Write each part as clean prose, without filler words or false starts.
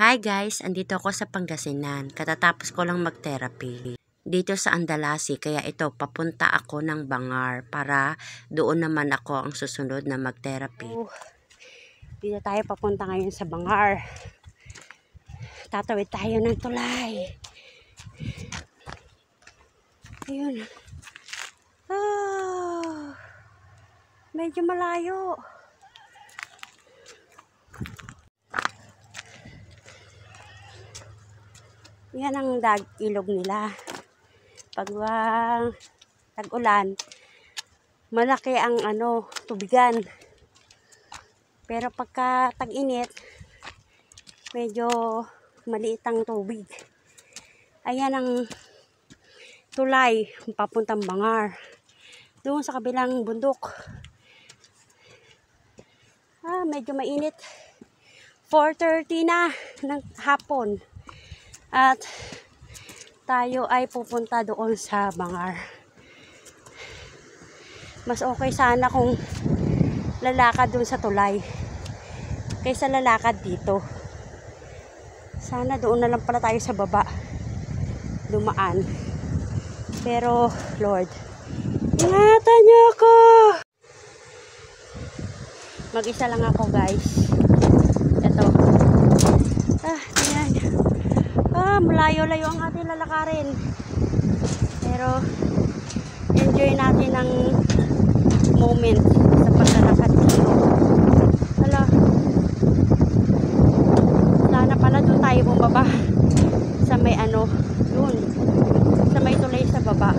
Hi guys, andito ako sa Pangasinan. Katatapos ko lang mag-therapy dito sa Andalasi, kaya ito papunta ako ng Bangar para doon naman ako ang susunod na mag-therapy. Dito tayo papunta ngayon sa Bangar. Tatawid tayo ng tulay. Ayun. Medyo malayo. Yan ang ilog nila. Pag tag-ulan, malaki ang tubigan. Pero pagka tag-init, medyo maliit ang tubig. Ayan ang tulay papuntang Bangar. Doon sa kabilang bundok. Medyo mainit. 4:30 na ng hapon. At tayo ay pupunta doon sa Bangar. Mas okay sana kung lalakad doon sa tulay kaysa lalakad dito. Sana doon na lang pala tayo sa baba dumaan. Pero Lord, ingatan niyo ako. Mag-isa lang ako guys. Ito. Tingnan. Malayo-layo ang ating lalakarin. Pero enjoy natin ang moment sa paglalakad dito. Sana pala doon tayo bumaba sa may doon. Sa may tulay sa baba.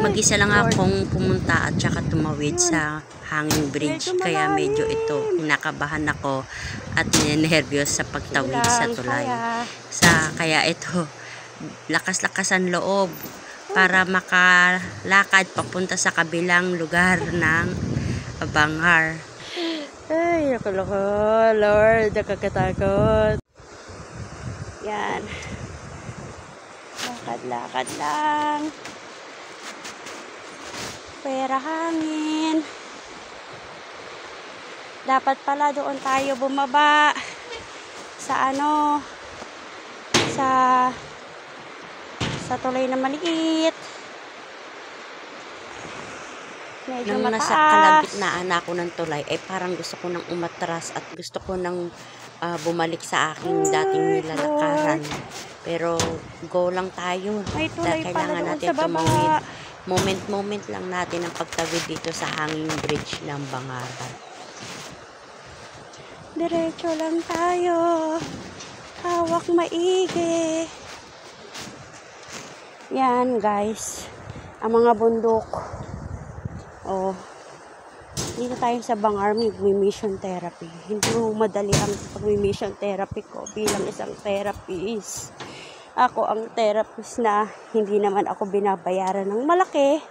Mag-isa lang akong pumunta at saka tumawid sa hanging bridge, kaya medyo kinakabahan ako at ninenervyos sa pagtawid sa tulay. Kaya ito, lakas-lakasan loob para makalakad papunta sa kabilang lugar ng Bangar. Ay, ako Lord, nakakatakot. Yan. Lakad-lakad lang. Pera hangin. Dapat pala doon tayo bumaba sa sa tulay na maliit. Medyo Nung mataas. nasa kalagitnaan ako ng tulay, parang gusto ko nang umatras at gusto ko nang bumalik sa aking dating nilalakaran. Pero go lang tayo. Dahil kailangan natin tumawid. Moment lang natin ang pagtawid dito sa hanging bridge ng Bangar. Diretso lang tayo. Hawak maigi. Yan guys. Ang mga bundok. Dito tayo sa Bangar, mission therapy. Hindi mo madali ang pag-mission therapy ko bilang isang therapist. Ako ang therapist na hindi naman ako binabayaran ng malaki.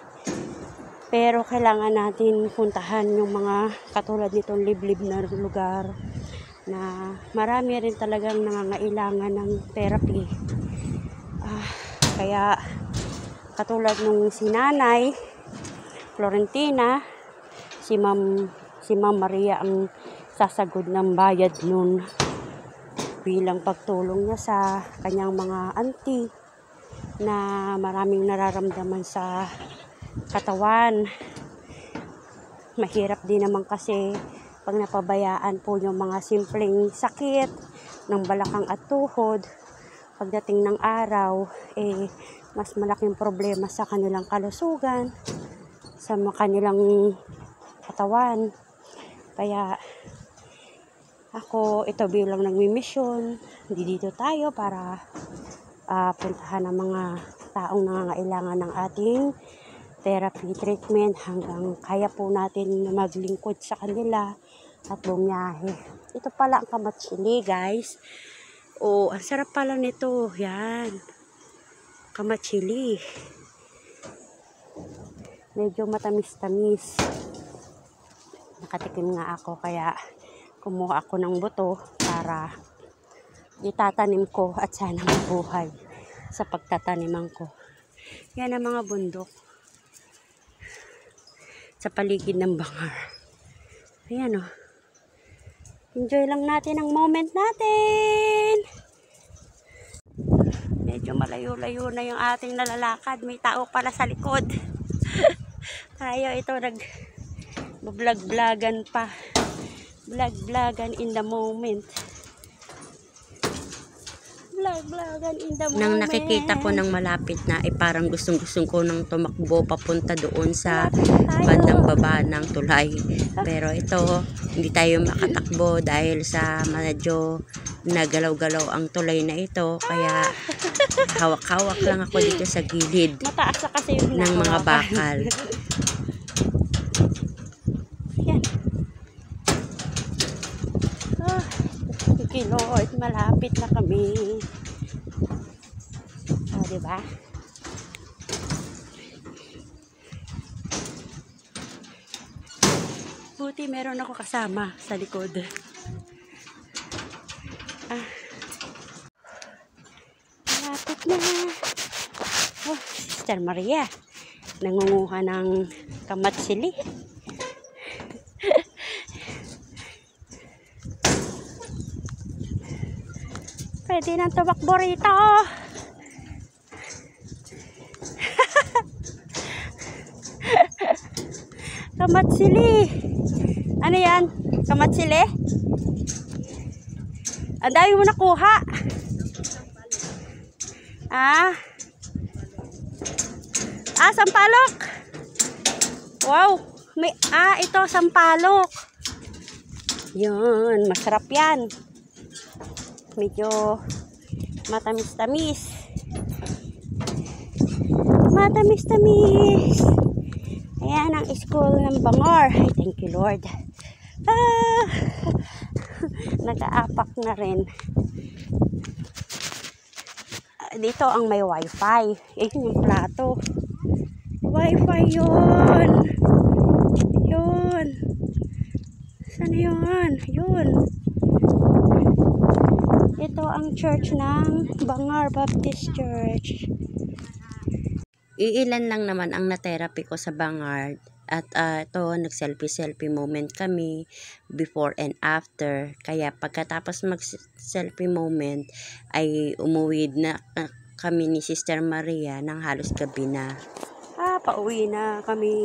Pero kailangan natin puntahan yung mga katulad nitong liblib na lugar na marami rin talagang nangangailangan ng therapy. Kaya katulad nung si Nanay Florentina, si Ma'am Maria ang sasagod ng bayad nun bilang pagtulong niya sa kanyang mga auntie na maraming nararamdaman sa katawan. Mahirap din naman kasi pag napabayaan po yung mga simpleng sakit ng balakang at tuhod, pagdating ng araw, mas malaking problema sa kanilang kalusugan, sa kanilang katawan. Kaya ako, ito bilang nagmi-mission, dito tayo para puntahan ang mga taong nangangailangan ng ating therapy treatment hanggang kaya po natin maglingkod sa kanila at bumiyahe. Ito pala ang kamatsili guys. Ang sarap pala nito. Yan. Kamatsili. Medyo matamis-tamis. Nakatikim nga ako kaya kumuha ako ng buto para itatanim ko at sana mabuhay sa pagtataniman ko. Yan ang mga bundok sa paligid ng Bangar. Ayan Enjoy lang natin ang moment natin. Medyo malayo-layo na yung ating nalalakad. May tao pala sa likod. Tayo ito nag-vlog-vlogan pa. Vlog-vlogan in the moment. Vlog-vlogan in the moment. Nang nakikita ko ng malapit na, parang gustong-gustong ko nang tumakbo papunta doon sa bandang baba ng tulay. Pero ito, hindi tayo makatakbo dahil sa medyo nagalaw-galaw ang tulay na ito. Kaya hawak-hawak lang ako dito sa gilid mataas na kasi yung ng mga bakal. Yan. Okay, Lord, malapit na kami. Diba? Buti meron ako kasama sa likod. Malapit na. Oh, Sister Maria. Nangunguha ng kamatsili. Pwede nang tumakbo rito. Kamatsili. Ano yan? Kamatsili? Ang dami mo nakuha. Sampalok. Wow. Ito sampalok. Yan, masarap yan. Medyo matamis-tamis. Matamis-tamis. Ayan ang school ng Bangor. Ay, thank you Lord. Nag-aapak na rin. Dito ang may wifi. Ayun yung plato. Wifi yun. Yun. Saan yun? Yun. Ito ang church ng Bangor Baptist Church. Iilan lang naman ang na-therapy ko sa Bangor. At ito, nag-selfie moment kami before and after. Kaya pagkatapos mag-selfie moment ay umuwi na kami ni Sister Maria ng halos gabi na. Pauwi na kami.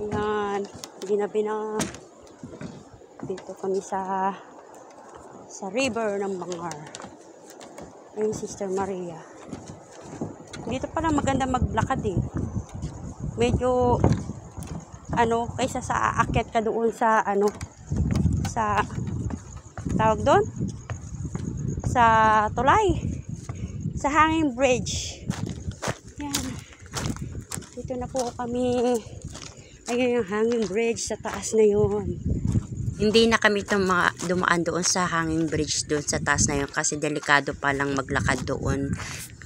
Ayan, ginabi na. Dito kami sa river ng Bangor. Ayun, Sister Maria. Dito pala maganda maglakad eh. Medyo kaysa sa aakyat ka doon sa sa tawag doon sa tulay, sa hanging bridge. Yan. Dito na po kami. Ayun yung hanging bridge sa taas na yun. Hindi na kami dumaan doon sa hanging bridge doon sa taas na yun kasi delikado palang maglakad doon.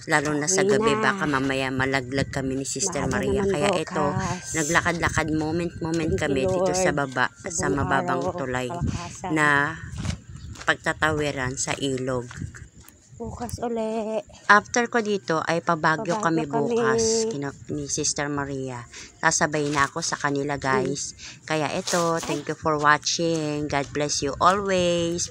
Lalo na sa gabi, baka mamaya malaglag kami ni Sister Maria. Kaya ito, naglakad-lakad moment kami dito sa baba, sa mababang tulay na pagtatawiran sa ilog. Bukas uli. After ko dito ay pabagyo kami bukas ni Sister Maria. Sasabay na ako sa kanila guys. Kaya ito, thank you for watching. God bless you always.